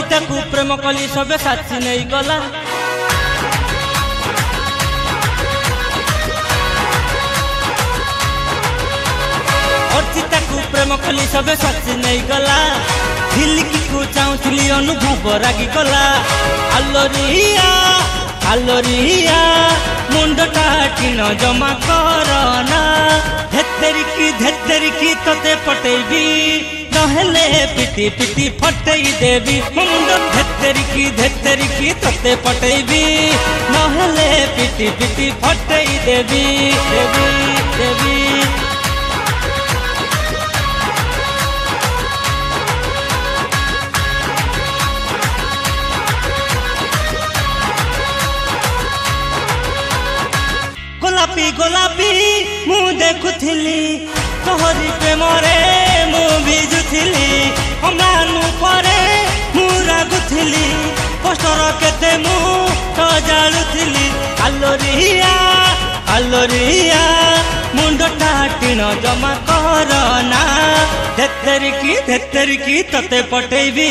अर्चिता को प्रेम कली सबे साथी नहीं गला अर्चिता को प्रेम कली सबे साथी नहीं गला झिलिकी को चाहूली अनुभव रागी गला आलोरिया आलोरिया मुंडटा टीन जमा करना धेतरिकी तते पटेबी नहेले पिटी पिटी फटई देवी मुंड धेतरिकी तते पटेबी नहेले पिटी पिटी फटई देवी देवी देवी गोलापी गोलापी मु देखुथिली तोहरी प्रेमरे मु भिजुथिली अम्लानु परे मु रागुथिली कष्टर केते मु तो जालुथिली आलोरिया आलोरिया मुंडटा टीन जमा करना धेतरिकी तते पटेबी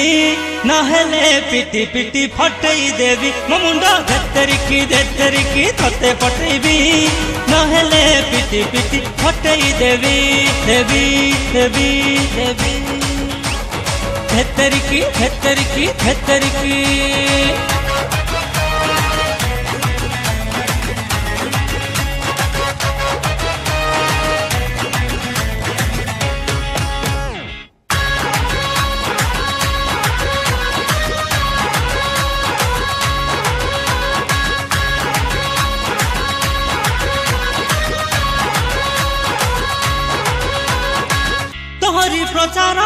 नहेले पिटी पिटी फटई देवी मो मुंड धेतरिकी तते पटेबी नहेले पिटी पिटी फटई देवी देवी देवी देवी धेतरिकी तोहरी प्रचार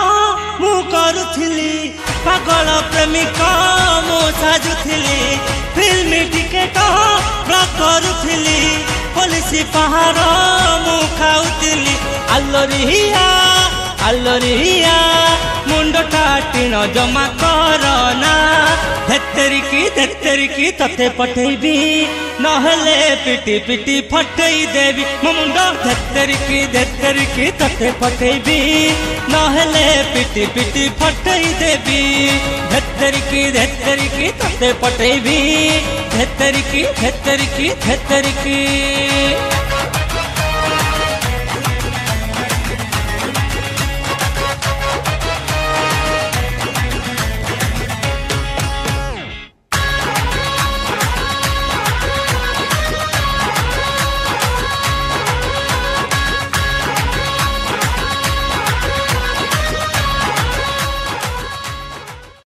मु करुथिली पागल प्रेमिक मु साजुथिली फिल्म टिकेट ब्लॉक करुथिली पुलिस पहाड़ मु खाउथिली आलोरिया आलोरिया मुंडटा टीन जमा करना धेतरिकी तते पटेबी नहेले पिटी पिटी फटई देवी मो मुंड धेतरिकी तते पटेबी नहेले पिटी पिटी फटई देवी धेतरिकी तते पटेबी धेतरिकी